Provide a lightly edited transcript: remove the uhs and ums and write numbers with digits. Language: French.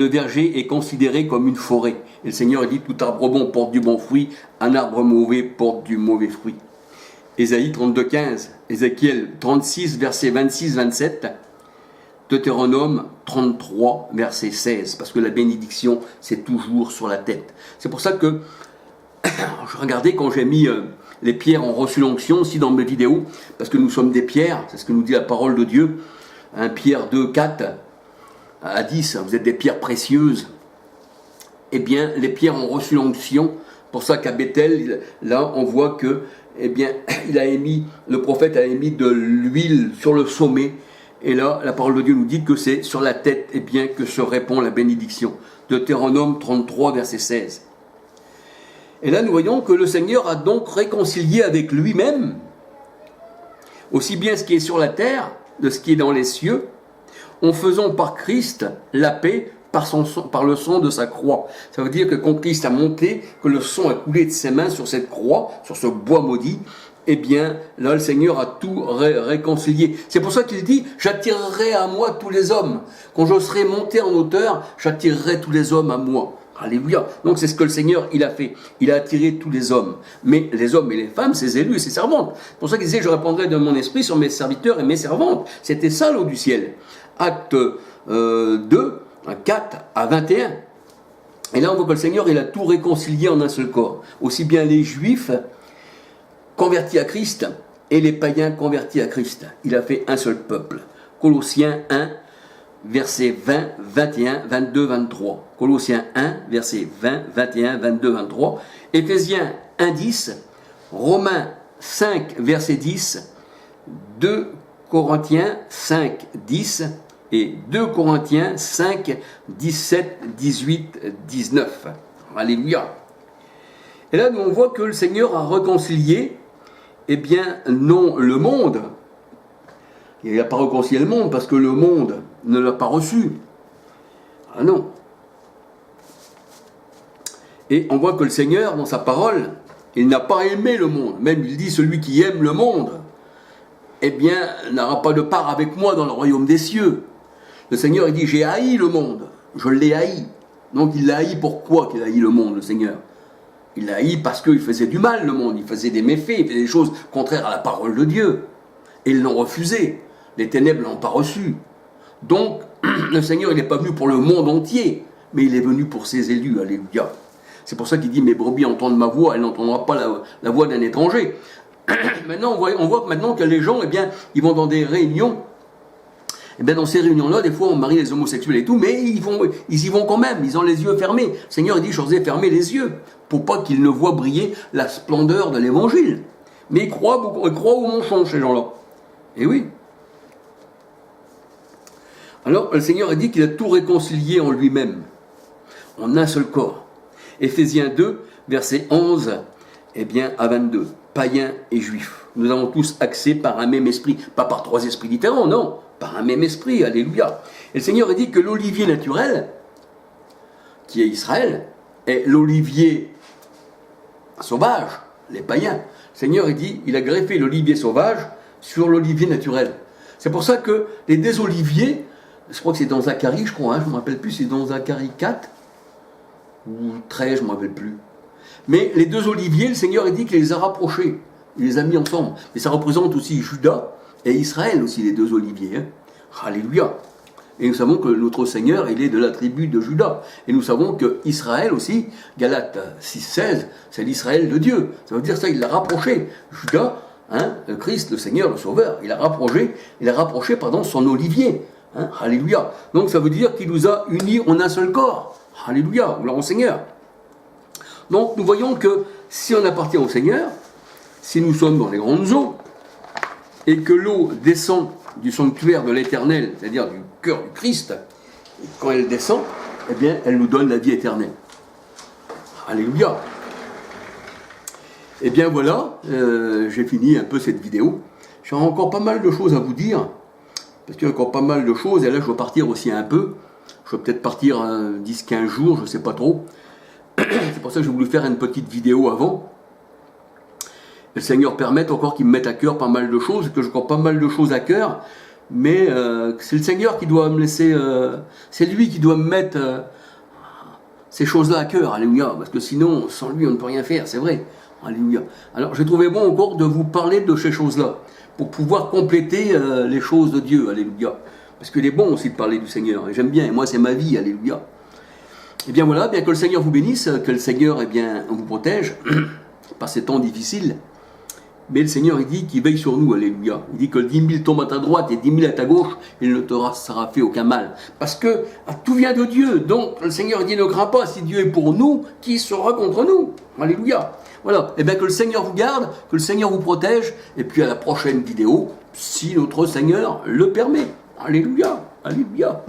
Le verger est considéré comme une forêt. Et le Seigneur dit, tout arbre bon porte du bon fruit, un arbre mauvais porte du mauvais fruit. Ésaïe 32,15, Ézéchiel 36, versets 26-27, Deutéronome 33, verset 16, parce que la bénédiction, c'est toujours sur la tête. C'est pour ça que, je regardais quand j'ai mis les pierres ont reçu l'onction aussi dans mes vidéos, parce que nous sommes des pierres, c'est ce que nous dit la parole de Dieu, Pierre 2, 4 à 10, vous êtes des pierres précieuses. Eh bien, les pierres ont reçu l'onction, pour ça qu'à Bethel, là, on voit que, eh bien, le prophète a émis de l'huile sur le sommet, et là, la parole de Dieu nous dit que c'est sur la tête, eh bien, que se répand la bénédiction. Deutéronome 33, verset 16. Et là, nous voyons que le Seigneur a donc réconcilié avec lui-même, aussi bien ce qui est sur la terre, de ce qui est dans les cieux, en faisant par Christ la paix par le sang de sa croix. Ça veut dire que quand Christ a monté, que le sang a coulé de ses mains sur cette croix, sur ce bois maudit, eh bien, là, le Seigneur a tout réconcilié. C'est pour ça qu'il dit, j'attirerai à moi tous les hommes. Quand je serai monté en hauteur, j'attirerai tous les hommes à moi. Alléluia. Donc c'est ce que le Seigneur, il a fait. Il a attiré tous les hommes. Mais les hommes et les femmes, ses élus et ses servantes. C'est pour ça qu'il disait, je répandrai de mon esprit sur mes serviteurs et mes servantes. C'était ça l'eau du ciel. Acte 2, 4 à 21. Et là, on voit que le Seigneur, il a tout réconcilié en un seul corps. Aussi bien les Juifs convertis à Christ et les païens convertis à Christ. Il a fait un seul peuple. Colossiens 1, versets 20, 21, 22, 23. Colossiens 1, versets 20, 21, 22, 23. Éphésiens 1, 10. Romains 5, verset 10. 2 Corinthiens 5, 10. Et 2 Corinthiens 5, 17, 18, 19. Alléluia. Et là, nous, on voit que le Seigneur a réconcilié, eh bien, non le monde. Il n'a pas réconcilié le monde parce que le monde ne l'a pas reçu. Ah non. Et on voit que le Seigneur, dans sa parole, il n'a pas aimé le monde. Même il dit, celui qui aime le monde, eh bien, n'aura pas de part avec moi dans le royaume des cieux. Le Seigneur, il dit, j'ai haï le monde. Je l'ai haï. Donc il l'a haï pourquoi qu'il a haï le monde, le Seigneur? Il l'a haï parce qu'il faisait du mal, le monde. Il faisait des méfaits, il faisait des choses contraires à la parole de Dieu. Et ils l'ont refusé. Les ténèbres ne l'ont pas reçu. Donc, le Seigneur, il n'est pas venu pour le monde entier, mais il est venu pour ses élus. Alléluia. C'est pour ça qu'il dit, mes brebis entendent ma voix, elles n'entendront pas la voix d'un étranger. Maintenant, on voit que maintenant que les gens, eh bien, ils vont dans des réunions. Et bien dans ces réunions-là, des fois on marie les homosexuels et tout, mais ils y vont quand même, ils ont les yeux fermés. Le Seigneur il dit, je vous ai fermé les yeux, pour pas qu'ils ne voient briller la splendeur de l'évangile. Mais ils croient au mensonge, ces gens-là. Et oui. Alors le Seigneur a dit qu'il a tout réconcilié en lui-même, en un seul corps. Éphésiens 2, versets 11 eh bien, à 22, païens et juifs. Nous avons tous accès par un même esprit, pas par trois esprits différents, non, par un même esprit, alléluia. Et le Seigneur a dit que l'olivier naturel, qui est Israël, est l'olivier sauvage, les païens. Le Seigneur a dit, il a greffé l'olivier sauvage sur l'olivier naturel. C'est pour ça que les deux oliviers, je crois que c'est dans Zacharie, je crois, je ne me rappelle plus, c'est dans Zacharie 4 ou 13, je ne me rappelle plus. Mais les deux oliviers, le Seigneur a dit qu'il les a rapprochés, il les a mis ensemble. Et ça représente aussi Juda et Israël aussi, les deux oliviers. Hein. Alléluia. Et nous savons que notre Seigneur, il est de la tribu de Juda. Et nous savons que Israël aussi, Galates 6,16, c'est l'Israël de Dieu. Ça veut dire ça, il l'a rapproché. Juda, hein, le Christ, le Seigneur, le Sauveur, il a rapproché son olivier. Hein. Alléluia. Donc ça veut dire qu'il nous a unis en un seul corps. Alléluia, gloire au Seigneur. Donc nous voyons que si on appartient au Seigneur, si nous sommes dans les grandes eaux, et que l'eau descend du sanctuaire de l'Éternel, c'est-à-dire du cœur du Christ, et quand elle descend, eh bien, elle nous donne la vie éternelle. Alléluia. Eh bien voilà, j'ai fini un peu cette vidéo. J'ai encore pas mal de choses à vous dire, parce qu'il y a encore pas mal de choses, et là je vais partir aussi un peu. Je vais peut-être partir 10-15 jours, je ne sais pas trop. C'est pour ça que j'ai voulu faire une petite vidéo avant. Le Seigneur permette encore qu'il me mette à cœur pas mal de choses, que j'ai encore pas mal de choses à cœur. mais c'est le Seigneur qui doit me laisser, c'est lui qui doit me mettre ces choses-là à cœur, alléluia, parce que sinon, sans lui, on ne peut rien faire, c'est vrai, alléluia. Alors, j'ai trouvé bon encore de vous parler de ces choses-là, pour pouvoir compléter les choses de Dieu, alléluia. Parce qu'il est bon aussi de parler du Seigneur, et j'aime bien, et moi c'est ma vie, alléluia. Et bien voilà, bien que le Seigneur vous bénisse, que le Seigneur, eh bien, vous protège, par ces temps difficiles. Mais le Seigneur, il dit qu'il veille sur nous, alléluia. Il dit que 10 000 tombent à ta droite et 10 000 à ta gauche, il ne te sera fait aucun mal. Parce que tout vient de Dieu. Donc le Seigneur dit, ne crains pas, si Dieu est pour nous, qui sera contre nous? Alléluia. Voilà. Et bien que le Seigneur vous garde, que le Seigneur vous protège, et puis à la prochaine vidéo, si notre Seigneur le permet. Alléluia. Alléluia.